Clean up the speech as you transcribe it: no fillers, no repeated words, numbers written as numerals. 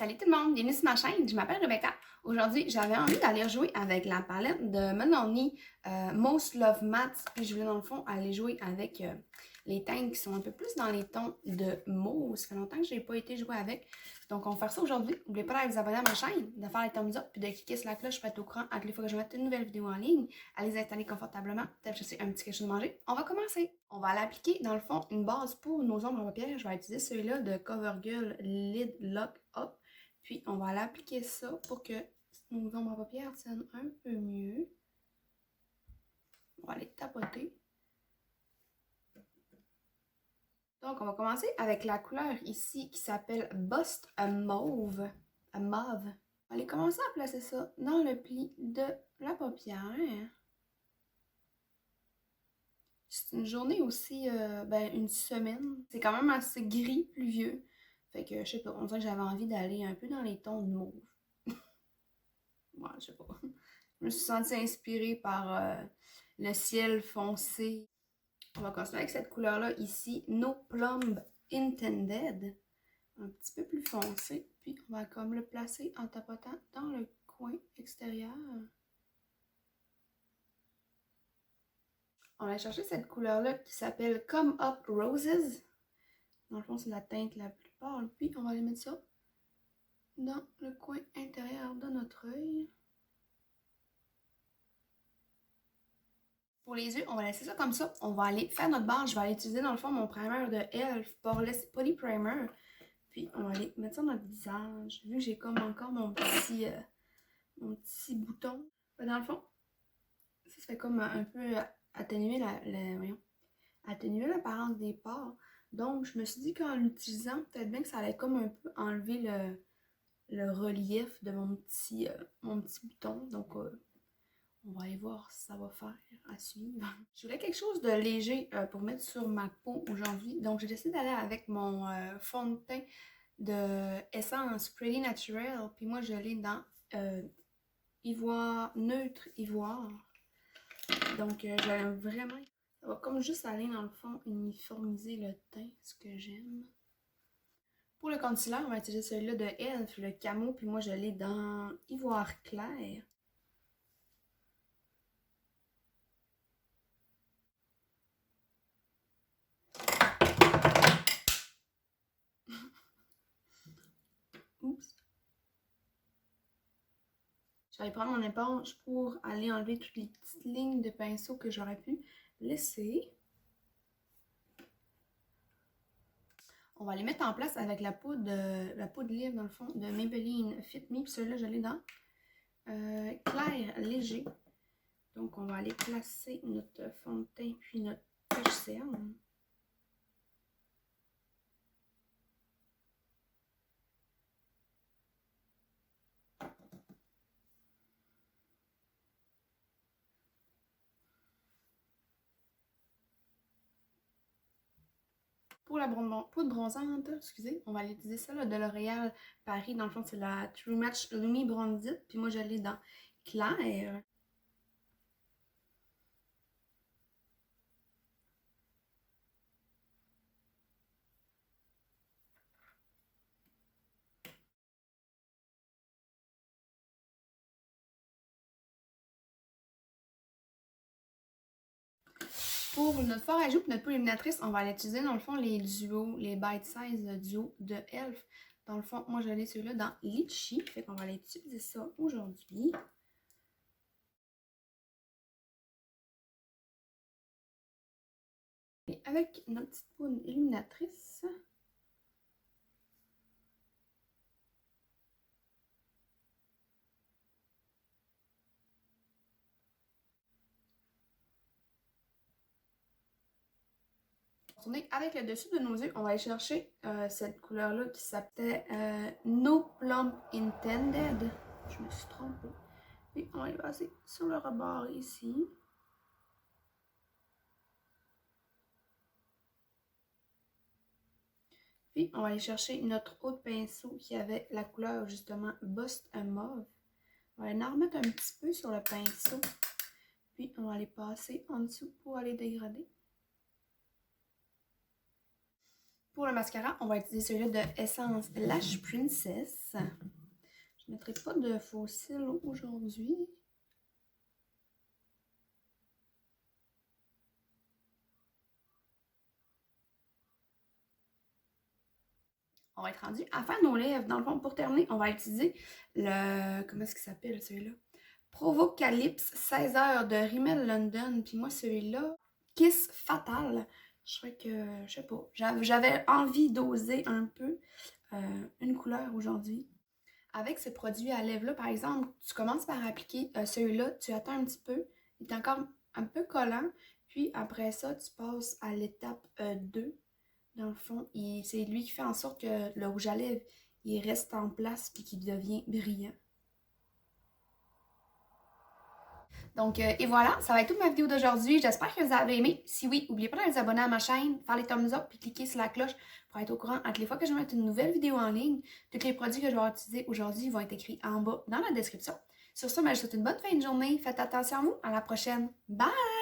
Salut tout le monde, bienvenue sur ma chaîne, je m'appelle Rebecca. Aujourd'hui, j'avais envie d'aller jouer avec la palette de Melanie Most Love Matte. Puis je voulais dans le fond aller jouer avec les teintes qui sont un peu plus dans les tons de mauve. Ça fait longtemps que je n'ai pas été jouer avec. Donc on va faire ça aujourd'hui. N'oubliez pas d'aller vous abonner à ma chaîne, de faire les thumbs up, puis de cliquer sur la cloche pour être au courant à toutes les fois que je mette une nouvelle vidéo en ligne. Allez vous installer confortablement, peut-être chercher un petit quelque chose de manger. On va commencer. On va aller appliquer dans le fond une base pour nos ombres à paupières. Je vais utiliser celui-là de CoverGirl Lid Lock Up. Puis, on va aller appliquer ça pour que nos ombres à paupières tiennent un peu mieux. On va aller tapoter. Donc, on va commencer avec la couleur ici qui s'appelle Bust a Mauve. On va aller commencer à placer ça dans le pli de la paupière. C'est une journée aussi, une semaine. C'est quand même assez gris, pluvieux. Fait que, je sais pas, on dirait que j'avais envie d'aller un peu dans les tons de mauve. Ouais, je sais pas. Je me suis sentie inspirée par le ciel foncé. On va continuer avec cette couleur-là ici, No Plumb Intended. Un petit peu plus foncé. Puis on va comme le placer en tapotant dans le coin extérieur. On va chercher cette couleur-là qui s'appelle Come Up Roses. Dans le fond, c'est la teinte la plus pâle. Puis on va aller mettre ça dans le coin intérieur de notre œil. Pour les yeux, on va laisser ça comme ça. On va aller faire notre barre. Je vais aller utiliser dans le fond mon primer de e.l.f. Poreless Poly Primer. Puis on va aller mettre ça dans notre visage. Vu que j'ai comme encore mon petit bouton. Dans le fond, ça fait comme un peu atténuer atténuer l'apparence des pores. Donc je me suis dit qu'en l'utilisant, peut-être bien que ça allait comme un peu enlever le relief de mon petit bouton. Donc on va aller voir si ça va faire à suivre. Je voulais quelque chose de léger pour mettre sur ma peau aujourd'hui. Donc, j'ai décidé d'aller avec mon fond de teint de Essence Pretty Natural. Puis moi, je l'ai dans ivoire, neutre ivoire. Donc, j'aime vraiment... Ça va comme juste aller dans le fond uniformiser le teint, ce que j'aime. Pour le concealer, on va utiliser celui-là de e.l.f., le camo. Puis moi, je l'ai dans ivoire clair. Oups. Je vais prendre mon éponge pour aller enlever toutes les petites lignes de pinceau que j'aurais pu laisser. On va les mettre en place avec la poudre livre dans le fond de Maybelline Fit Me. Puis celui-là, je l'ai dans clair léger. Donc, on va aller placer notre fond de teint puis notre cache-cerne. Pour la poudre bronzante, excusez, on va aller utiliser ça là, de L'Oréal Paris. Dans le fond, c'est la True Match Lumi Bronzite. Puis moi, je l'ai dans clair. Pour notre fard à joues et notre peau illuminatrice, on va aller utiliser dans le fond les duos, les bite size duos de e.l.f. Dans le fond, moi je l'ai celui-là dans Litchi, fait qu'on va aller utiliser ça aujourd'hui. Et avec notre petite poudre illuminatrice. Avec le dessus de nos yeux, on va aller chercher cette couleur-là qui s'appelait No Plumb Intended. Je me suis trompée. Et on va aller passer sur le rebord ici. Puis on va aller chercher notre autre pinceau qui avait la couleur justement Bust a Mauve. On va aller en remettre un petit peu sur le pinceau. Puis on va aller passer en dessous pour aller dégrader. Pour le mascara, on va utiliser celui-là de Essence Lash Princess. Je ne mettrai pas de faux cils aujourd'hui. On va être rendu à faire nos lèvres. Dans le fond, pour terminer, on va utiliser le... Comment est-ce qu'il s'appelle celui-là? Provocalypse 16 heures de Rimmel London. Puis moi, celui-là, Kiss Fatal. Je crois que, je sais pas, j'avais envie d'oser un peu une couleur aujourd'hui. Avec ce produit à lèvres-là, par exemple, tu commences par appliquer celui-là, tu attends un petit peu, il est encore un peu collant, puis après ça, tu passes à l'étape 2. Dans le fond, c'est lui qui fait en sorte que le rouge à lèvres, il reste en place puis qu'il devient brillant. Donc, et voilà, ça va être toute ma vidéo d'aujourd'hui. J'espère que vous avez aimé. Si oui, n'oubliez pas de vous abonner à ma chaîne, faire les thumbs up puis cliquer sur la cloche pour être au courant à toutes les fois que je vais mettre une nouvelle vidéo en ligne. Tous les produits que je vais utiliser aujourd'hui vont être écrits en bas dans la description. Sur ce, je vous souhaite une bonne fin de journée. Faites attention à vous. À la prochaine. Bye!